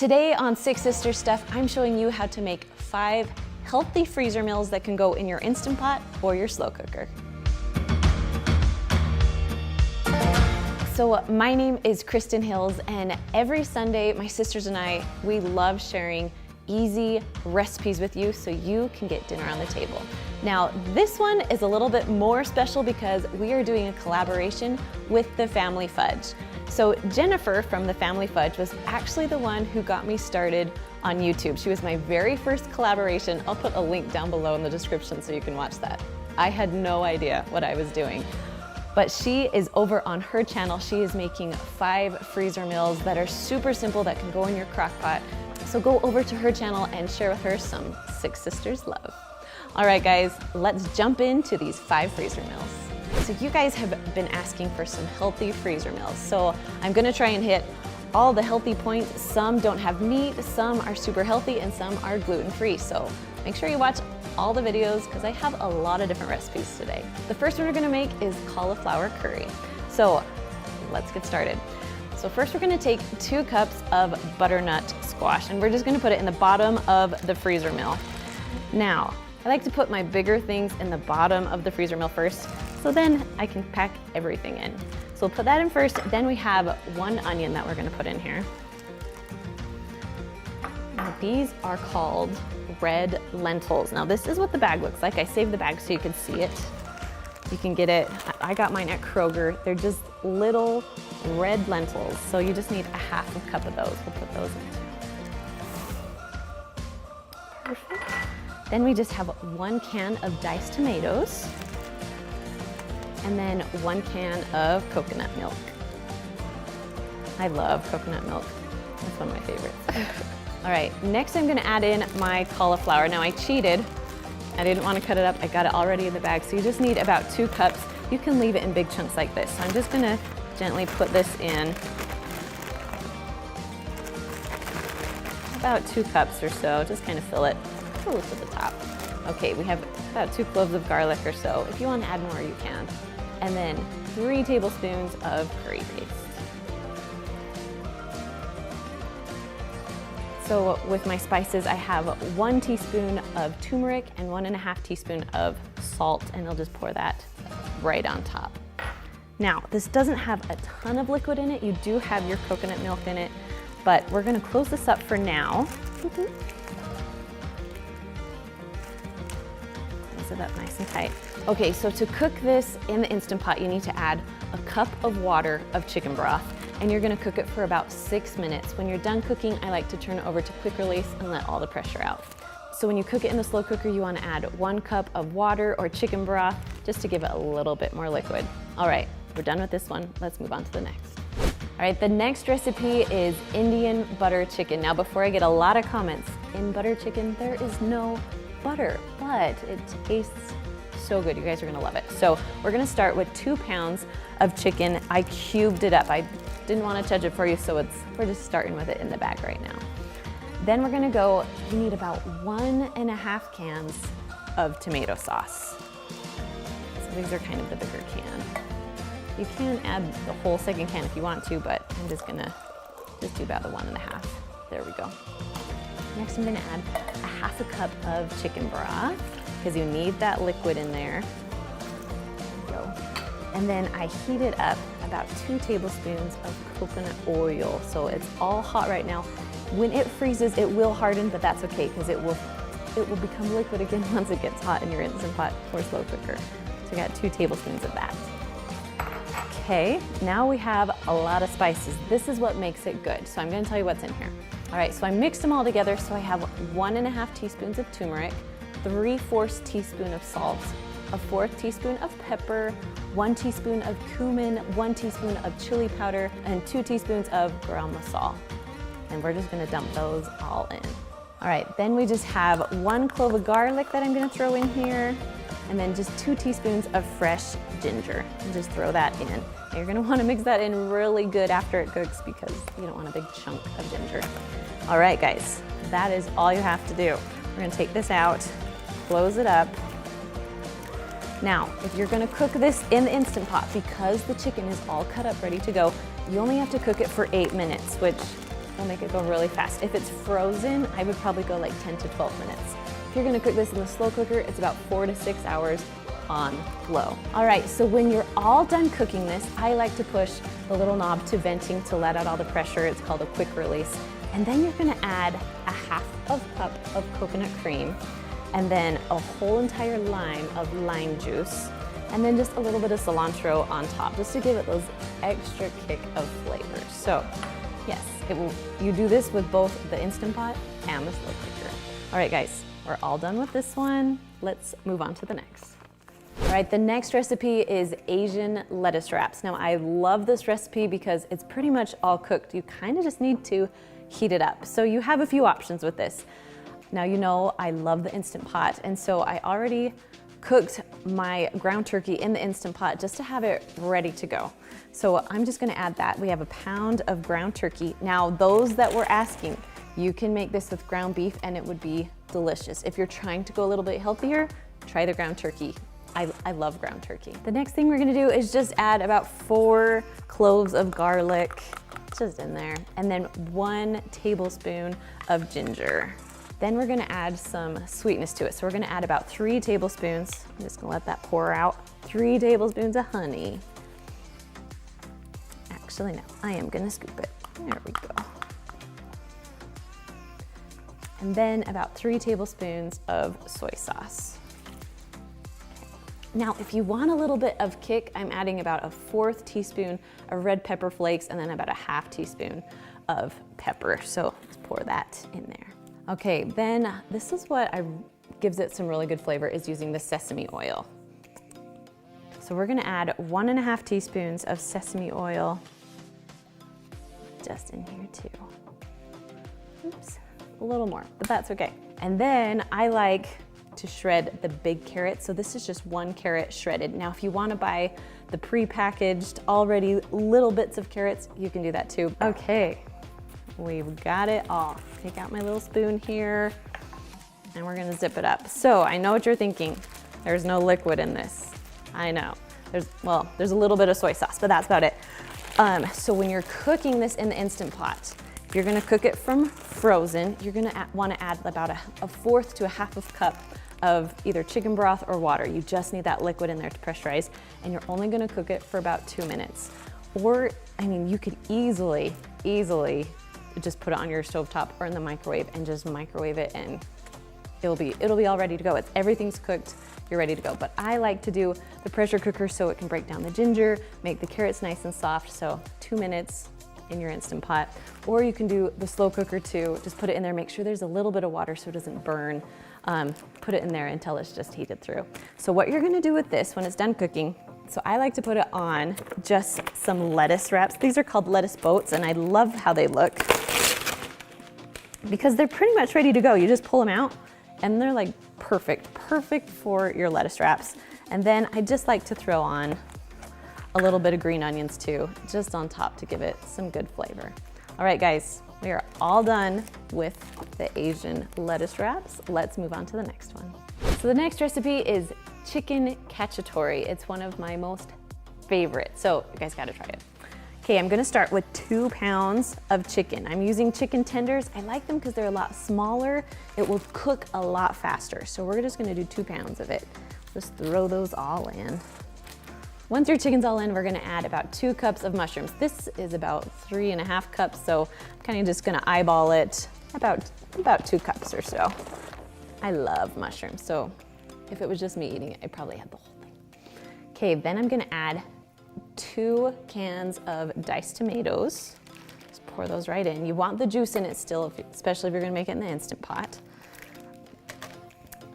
Today on Six Sisters Stuff, I'm showing you how to make 5 healthy freezer meals that can go in your Instant Pot or your slow cooker. So my name is Kristen Hills, and every Sunday my sisters and I, we love sharing easy recipes with you so you can get dinner on the table. Now this one is a little bit more special because we are doing a collaboration with the Family Fudge. So Jennifer from the Family Fudge was actually the one who got me started on YouTube. She was my very first collaboration. I'll put a link down below in the description so you can watch that. I had no idea what I was doing. But she is over on her channel. She is making 5 freezer meals that are super simple that can go in your crock pot. So go over to her channel and share with her some Six Sisters love. All right guys, let's jump into these 5 freezer meals. So you guys have been asking for some healthy freezer meals. So I'm gonna try and hit all the healthy points. Some don't have meat, some are super healthy, and some are gluten-free. So make sure you watch all the videos because I have a lot of different recipes today. The first one we're gonna make is cauliflower curry. So let's get started. So first we're gonna take 2 cups of butternut squash, and we're just gonna put it in the bottom of the freezer meal. Now, I like to put my bigger things in the bottom of the freezer meal first, so then I can pack everything in. So we'll put that in first, then we have 1 onion that we're gonna put in here. Now, these are called red lentils. Now this is what the bag looks like. I saved the bag so you can see it. You can get it, I got mine at Kroger. They're just little red lentils. So you just need a half a cup of those. We'll put those in too. Perfect. Then we just have 1 can of diced tomatoes. And then 1 can of coconut milk. I love coconut milk. That's one of my favorites. All right, next I'm gonna add in my cauliflower. Now I cheated. I didn't want to cut it up. I got it already in the bag. So you just need about 2 cups. You can leave it in big chunks like this. So I'm just gonna gently put this in. About 2 cups or so, just kind of fill it to the top. Okay, we have about 2 cloves of garlic or so. If you want to add more, you can. And then 3 tablespoons of curry paste. So with my spices, I have 1 teaspoon of turmeric and 1.5 teaspoon of salt, and I'll just pour that right on top. Now, this doesn't have a ton of liquid in it. You do have your coconut milk in it, but we're gonna close this up for now. Close it up nice and tight. Okay, so to cook this in the Instant Pot, you need to add a cup of water of chicken broth, and you're gonna cook it for about 6 minutes. When you're done cooking, I like to turn it over to quick release and let all the pressure out. So when you cook it in the slow cooker, you wanna add 1 cup of water or chicken broth just to give it a little bit more liquid. All right, we're done with this one. Let's move on to the next. All right, the next recipe is Indian butter chicken. Now, before I get a lot of comments, in butter chicken, there is no butter, but it tastes so good. You guys are gonna love it. So we're gonna start with 2 pounds of chicken. I cubed it up. I didn't want to touch it for you, so we're just starting with it in the bag right now. Then we're gonna go, you need about 1.5 cans of tomato sauce. So these are kind of the bigger can. You can add the whole 2nd can if you want to, but I'm just gonna do about the 1.5. There we go. Next I'm gonna add a half a cup of chicken broth because you need that liquid in there. There we go. And then I heat it up about 2 tablespoons of coconut oil. So it's all hot right now. When it freezes, it will harden, but that's okay because it will become liquid again once it gets hot in your Instant Pot or slow cooker. So I got 2 tablespoons of that. Okay, now we have a lot of spices. This is what makes it good. So I'm gonna tell you what's in here. All right, so I mixed them all together. So I have 1.5 teaspoons of turmeric, 3/4 teaspoon of salt, a 1/4 teaspoon of pepper, 1 teaspoon of cumin, 1 teaspoon of chili powder, and 2 teaspoons of garam masala. And we're just gonna dump those all in. All right, then we just have 1 clove of garlic that I'm gonna throw in here, and then just 2 teaspoons of fresh ginger. And just throw that in. And you're gonna wanna mix that in really good after it cooks because you don't want a big chunk of ginger. All right, guys, that is all you have to do. We're gonna take this out, close it up. Now, if you're gonna cook this in the Instant Pot, because the chicken is all cut up, ready to go, you only have to cook it for 8 minutes, which will make it go really fast. If it's frozen, I would probably go like 10 to 12 minutes. If you're gonna cook this in the slow cooker, it's about 4 to 6 hours on low. All right, so when you're all done cooking this, I like to push the little knob to venting to let out all the pressure. It's called a quick release. And then you're gonna add a half of cup of coconut cream, and then a whole entire lime of lime juice, and then just a little bit of cilantro on top, just to give it those extra kick of flavor. So yes, you do this with both the Instant Pot and the slow cooker. All right guys, we're all done with this one. Let's move on to the next. All right, the next recipe is Asian lettuce wraps. Now I love this recipe because it's pretty much all cooked. You kind of just need to heat it up. So you have a few options with this. Now you know I love the Instant Pot, and so I already cooked my ground turkey in the Instant Pot just to have it ready to go. So I'm just gonna add that. We have a pound of ground turkey. Now those that were asking, you can make this with ground beef and it would be delicious. If you're trying to go a little bit healthier, try the ground turkey. I love ground turkey. The next thing we're gonna do is just add about 4 cloves of garlic, just in there, and then 1 tablespoon of ginger. Then we're gonna add some sweetness to it. So we're gonna add about 3 tablespoons. I'm just gonna let that pour out. 3 tablespoons of honey. Actually, no, I am gonna scoop it. There we go. And then about 3 tablespoons of soy sauce. Now, if you want a little bit of kick, I'm adding about a 1/4 teaspoon of red pepper flakes and then about a 1/2 teaspoon of pepper. So let's pour that in there. Okay, then this is what gives it some really good flavor, is using the sesame oil. So we're gonna add 1.5 teaspoons of sesame oil just in here too. Oops, a little more, but that's okay. And then I like to shred the big carrot. So this is just 1 carrot shredded. Now, if you wanna buy the pre-packaged already little bits of carrots, you can do that too. Okay, we've got it all. Take out my little spoon here and we're gonna zip it up. So I know what you're thinking. There's no liquid in this. I know. There's a little bit of soy sauce, but that's about it. So when you're cooking this in the Instant Pot, if you're gonna cook it from frozen, you're gonna wanna add about a 1/4 to a 1/2 cup of either chicken broth or water. You just need that liquid in there to pressurize, and you're only gonna cook it for about 2 minutes. Or, I mean, you could easily just put it on your stovetop or in the microwave and just microwave it, and it'll be all ready to go. Everything's cooked, you're ready to go. But I like to do the pressure cooker so it can break down the ginger, make the carrots nice and soft, so 2 minutes in your Instant Pot. Or you can do the slow cooker too, just put it in there, make sure there's a little bit of water so it doesn't burn. Put it in there until it's just heated through. So what you're gonna do with this when it's done cooking, so I like to put it on just some lettuce wraps. These are called lettuce boats, and I love how they look because they're pretty much ready to go. You just pull them out and they're like perfect for your lettuce wraps. And then I just like to throw on a little bit of green onions too, just on top to give it some good flavor. All right, guys, we are all done with the Asian lettuce wraps. Let's move on to the next one. So the next recipe is chicken cacciatore. It's one of my most favorite, so you guys gotta try it. Okay, I'm gonna start with 2 pounds of chicken. I'm using chicken tenders. I like them because they're a lot smaller. It will cook a lot faster. So we're just gonna do 2 pounds of it. Just throw those all in. Once your chicken's all in, we're gonna add about 2 cups of mushrooms. This is about 3.5 cups, so I'm kinda just gonna eyeball it, about 2 cups or so. I love mushrooms, so if it was just me eating it, I'd probably have the whole thing. Okay, then I'm gonna add 2 cans of diced tomatoes. Just pour those right in. You want the juice in it still, especially if you're gonna make it in the Instant Pot.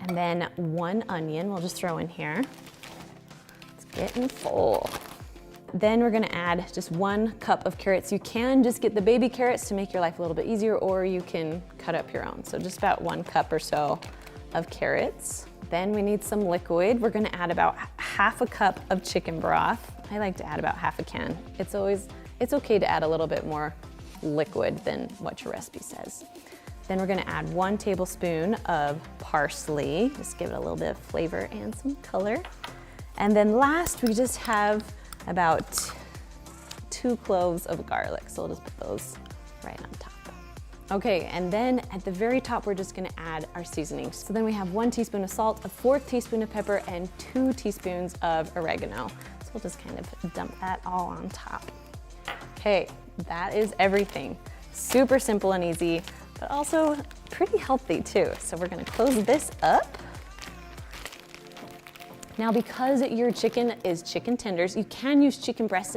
And then 1 onion we'll just throw in here. It's getting full. Then we're gonna add just 1 cup of carrots. You can just get the baby carrots to make your life a little bit easier, or you can cut up your own. So just about 1 cup or so of carrots. Then we need some liquid. We're gonna add about 1/2 cup of chicken broth. I like to add about 1/2 can. It's okay to add a little bit more liquid than what your recipe says. Then we're gonna add 1 tablespoon of parsley. Just give it a little bit of flavor and some color. And then last, we just have about 2 cloves of garlic. So we'll just put those right on top. Okay, and then at the very top, we're just gonna add our seasonings. So then we have 1 teaspoon of salt, a 1/4 teaspoon of pepper, and 2 teaspoons of oregano. So we'll just kind of dump that all on top. Okay, that is everything. Super simple and easy, but also pretty healthy too. So we're gonna close this up. Now, because your chicken is chicken tenders, you can use chicken breast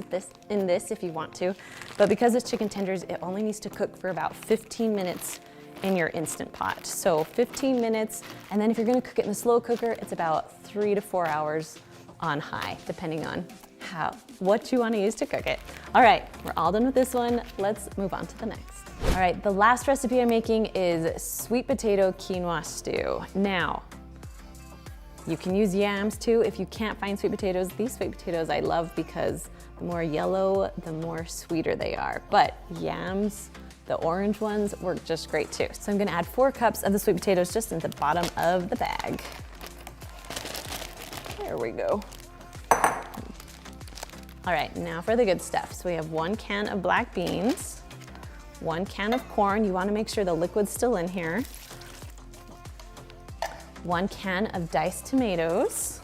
in this if you want to, but because it's chicken tenders, it only needs to cook for about 15 minutes in your Instant Pot. So 15 minutes, and then if you're gonna cook it in the slow cooker, it's about 3 to 4 hours on high, depending on what you wanna use to cook it. All right, we're all done with this one. Let's move on to the next. All right, the last recipe I'm making is sweet potato quinoa stew. Now, you can use yams too if you can't find sweet potatoes. These sweet potatoes I love because the more yellow, the more sweeter they are. But yams, the orange ones, work just great too. So I'm gonna add 4 cups of the sweet potatoes just in the bottom of the bag. There we go. All right, now for the good stuff. So we have 1 can of black beans, 1 can of corn. You wanna make sure the liquid's still in here. 1 can of diced tomatoes.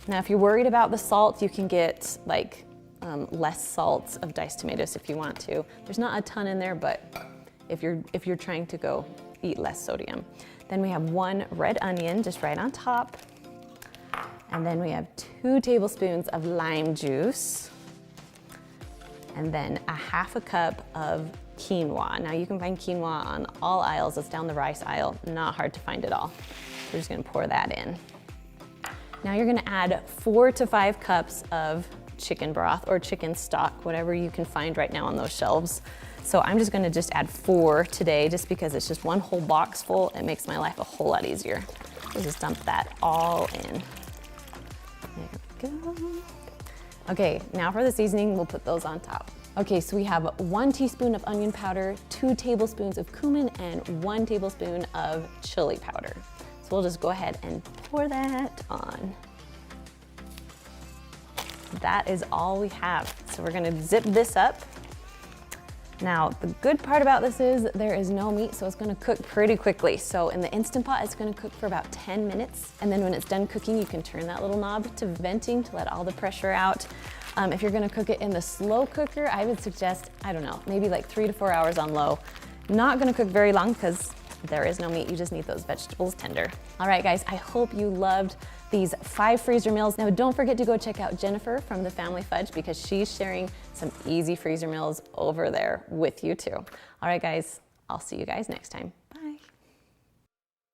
Now, if you're worried about the salt, you can get like less salt of diced tomatoes if you want to. There's not a ton in there, but if you're trying to go eat less sodium. Then we have 1 red onion just right on top. And then we have 2 tablespoons of lime juice. And then a 1/2 cup of quinoa. Now you can find quinoa on all aisles. It's down the rice aisle, not hard to find at all. We're just gonna pour that in. Now you're gonna add 4 to 5 cups of chicken broth or chicken stock, whatever you can find right now on those shelves. So I'm just gonna add 4 today just because it's just 1 whole box full. It makes my life a whole lot easier. We'll just dump that all in. There we go. Okay, now for the seasoning, we'll put those on top. Okay, so we have 1 teaspoon of onion powder, 2 tablespoons of cumin, and 1 tablespoon of chili powder. So we'll just go ahead and pour that on. That is all we have. So we're gonna zip this up. Now, the good part about this is there is no meat, so it's gonna cook pretty quickly. So in the Instant Pot, it's gonna cook for about 10 minutes. And then when it's done cooking, you can turn that little knob to venting to let all the pressure out. If you're gonna cook it in the slow cooker, I would suggest, I don't know, maybe like 3 to 4 hours on low. Not gonna cook very long because there is no meat, you just need those vegetables tender. All right, guys, I hope you loved these 5 freezer meals. Now, don't forget to go check out Jennifer from The Family Fudge because she's sharing some easy freezer meals over there with you too. All right, guys, I'll see you guys next time.